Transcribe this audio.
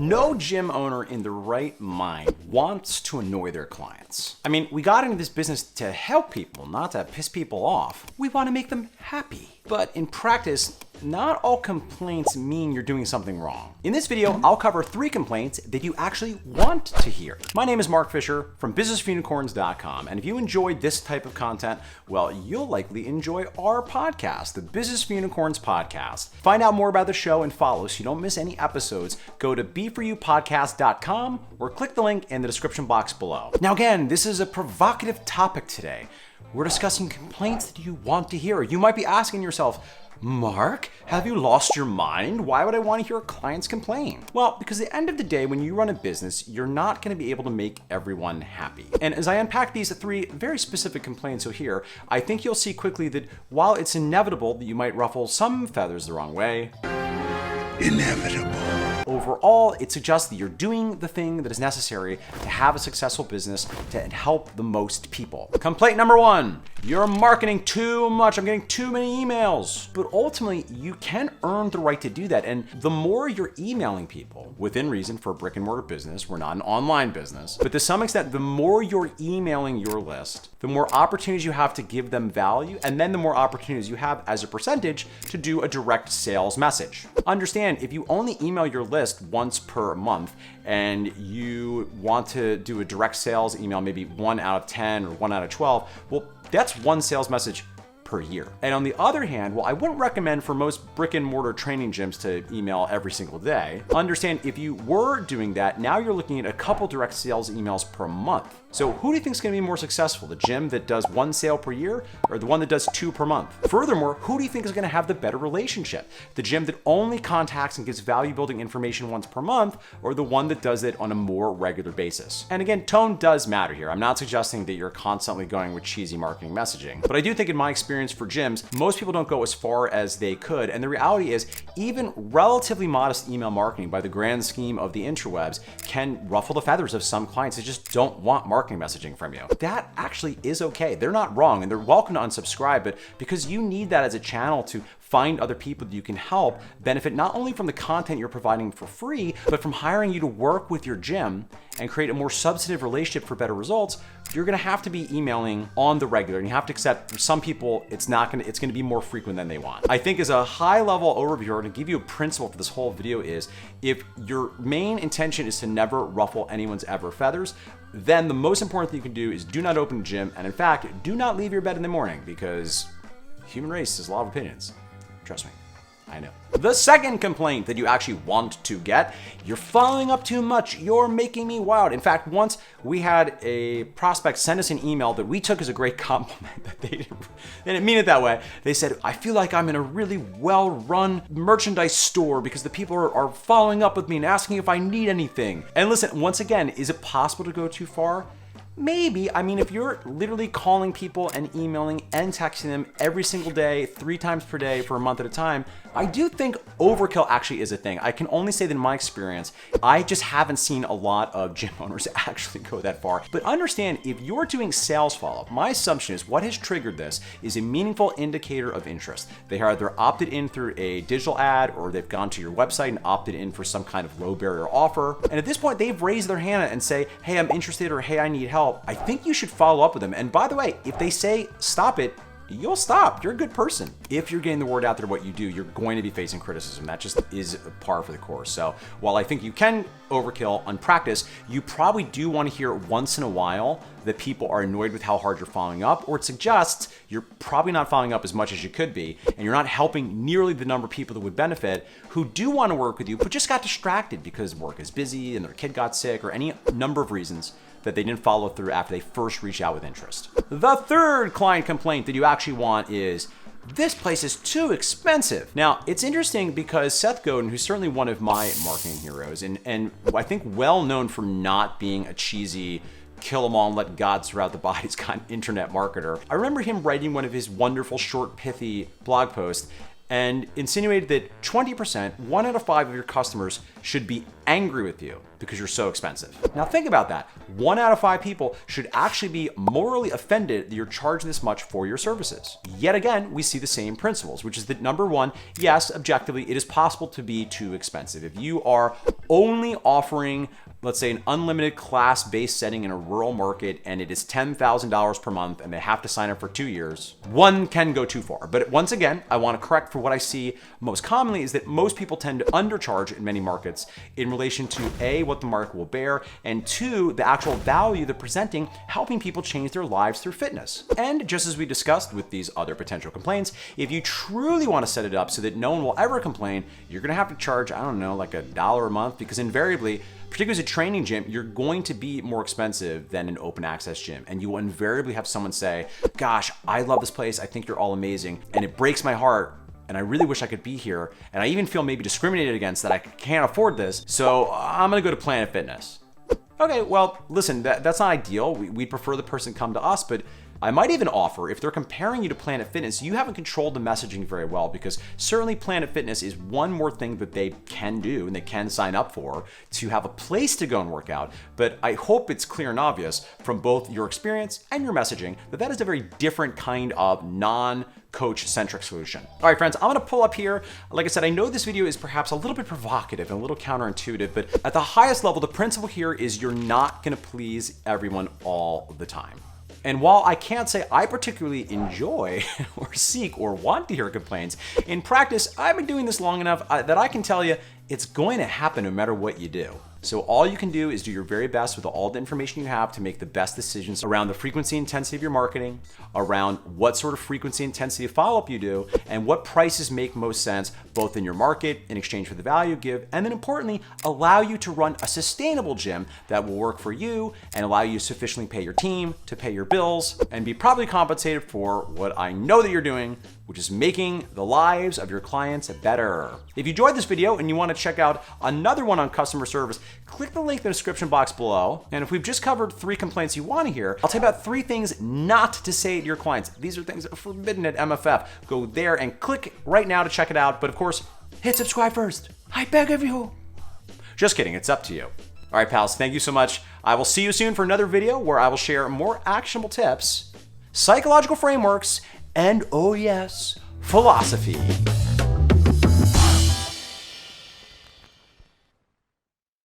No gym owner in their right mind wants to annoy their clients. I mean, we got into this business to help people, not to piss people off. We want to make them happy. But in practice, not all complaints mean you're doing something wrong. In this video, I'll cover 3 complaints that you actually want to hear. My name is Mark Fisher from businessforunicorns.com, and if you enjoyed this type of content, well, you'll likely enjoy our podcast, the Business for Unicorns podcast. Find out more about the show and follow so you don't miss any episodes. Go to beforyoupodcast.com or click the link in the description box below. Now again, this is a provocative topic today. We're discussing complaints that you want to hear. You might be asking yourself, Mark, have you lost your mind? Why would I want to hear clients complain? Well, because at the end of the day, when you run a business, you're not going to be able to make everyone happy. And as I unpack these 3 very specific complaints you'll hear, I think you'll see quickly that while it's inevitable that you might ruffle some feathers the wrong way, inevitable. Overall, it suggests that you're doing the thing that is necessary to have a successful business to help the most people. Complaint number 1, you're marketing too much. I'm getting too many emails. But ultimately, you can earn the right to do that. And the more you're emailing people, within reason for a brick and mortar business, we're not an online business, but to some extent, the more you're emailing your list, the more opportunities you have to give them value, and then the more opportunities you have as a percentage to do a direct sales message. Understand, if you only email your list once per month and you want to do a direct sales email, maybe 1 out of 10 or 1 out of 12, well, that's 1 sales message per year. And on the other hand, well, I wouldn't recommend for most brick and mortar training gyms to email every single day. Understand, if you were doing that, now you're looking at a couple direct sales emails per month. So who do you think is going to be more successful? The gym that does 1 sale per year or the one that does 2 per month? Furthermore, who do you think is going to have the better relationship? The gym that only contacts and gives value building information once per month, or the one that does it on a more regular basis? And again, tone does matter here. I'm not suggesting that you're constantly going with cheesy marketing messaging, but I do think in my experience for gyms, most people don't go as far as they could. And the reality is, even relatively modest email marketing by the grand scheme of the interwebs can ruffle the feathers of some clients that just don't want marketing messaging from you. That actually is okay. They're not wrong, and they're welcome to unsubscribe, but because you need that as a channel to find other people that you can help benefit not only from the content you're providing for free, but from hiring you to work with your gym and create a more substantive relationship for better results, you're gonna have to be emailing on the regular, and you have to accept for some people it's gonna be more frequent than they want. I think as a high level overview, or to give you a principle for this whole video, is if your main intention is to never ruffle anyone's ever feathers, then the most important thing you can do is do not open a gym, and in fact, do not leave your bed in the morning, because human race has a lot of opinions. Trust me, I know. The second complaint that you actually want to get, you're following up too much, you're making me wild. In fact, once we had a prospect send us an email that we took as a great compliment, that they didn't mean it that way. They said, I feel like I'm in a really well-run merchandise store because the people are following up with me and asking if I need anything. And listen, once again, is it possible to go too far? Maybe. I mean, if you're literally calling people and emailing and texting them every single day, 3 times per day for a month at a time, I do think overkill actually is a thing. I can only say that in my experience, I just haven't seen a lot of gym owners actually go that far. But understand, if you're doing sales follow-up, my assumption is what has triggered this is a meaningful indicator of interest. They are either opted in through a digital ad, or they've gone to your website and opted in for some kind of low barrier offer. And at this point, they've raised their hand and say, hey, I'm interested, or hey, I need help. I think you should follow up with them. And by the way, if they say stop it, you'll stop. You're a good person. If you're getting the word out there what you do, you're going to be facing criticism. That just is par for the course. So while I think you can overkill on practice, you probably do want to hear once in a while that people are annoyed with how hard you're following up, or it suggests you're probably not following up as much as you could be, and you're not helping nearly the number of people that would benefit who do want to work with you, but just got distracted because work is busy and their kid got sick or any number of reasons that they didn't follow through after they first reached out with interest. The third client complaint that you actually want is, this place is too expensive. Now, it's interesting because Seth Godin, who's certainly one of my marketing heroes, and I think well known for not being a cheesy kill them all and let God throughout the bodies kind of internet marketer. I remember him writing one of his wonderful, short, pithy blog posts and insinuated that 20%, 1 out of 5 of your customers, should be angry with you because you're so expensive. Now think about that. 1 out of 5 people should actually be morally offended that you're charging this much for your services. Yet again, we see the same principles, which is that number one, yes, objectively, it is possible to be too expensive. If you are only offering, let's say, an unlimited class-based setting in a rural market and it is $10,000 per month and they have to sign up for 2 years, one can go too far. But once again, I want to correct for what I see most commonly is that most people tend to undercharge in many markets in relation to A, what the market will bear, and 2, the actual value they're presenting, helping people change their lives through fitness. And just as we discussed with these other potential complaints, if you truly want to set it up so that no one will ever complain, you're going to have to charge, I don't know, like $1 a month, because invariably, particularly as a training gym, you're going to be more expensive than an open access gym. And you will invariably have someone say, gosh, I love this place. I think you're all amazing. And it breaks my heart. And I really wish I could be here. And I even feel maybe discriminated against that I can't afford this. So I'm gonna go to Planet Fitness. Okay, well, listen, that's not ideal. We'd prefer the person come to us, but I might even offer, if they're comparing you to Planet Fitness, you haven't controlled the messaging very well, because certainly Planet Fitness is one more thing that they can do and they can sign up for to have a place to go and work out. But I hope it's clear and obvious from both your experience and your messaging that that is a very different kind of non-coach-centric solution. All right, friends, I'm gonna pull up here. Like I said, I know this video is perhaps a little bit provocative and a little counterintuitive, but at the highest level, the principle here is you're not gonna please everyone all the time. And while I can't say I particularly enjoy or seek or want to hear complaints, in practice, I've been doing this long enough that I can tell you it's going to happen no matter what you do. So all you can do is do your very best with all the information you have to make the best decisions around the frequency and intensity of your marketing, around what sort of frequency and intensity of follow-up you do, and what prices make most sense both in your market in exchange for the value you give, and then importantly, allow you to run a sustainable gym that will work for you and allow you to sufficiently pay your team, to pay your bills, and be properly compensated for what I know that you're doing, which is making the lives of your clients better. If you enjoyed this video and you want to check out another one on customer service, click the link in the description box below. And if we've just covered 3 complaints you want to hear, I'll tell you about 3 things not to say to your clients. These are things that are forbidden at MFF. Go there and click right now to check it out. But of course, hit subscribe first. I beg of you. Just kidding, it's up to you. All right, pals, thank you so much. I will see you soon for another video where I will share more actionable tips, psychological frameworks, and oh yes, philosophy.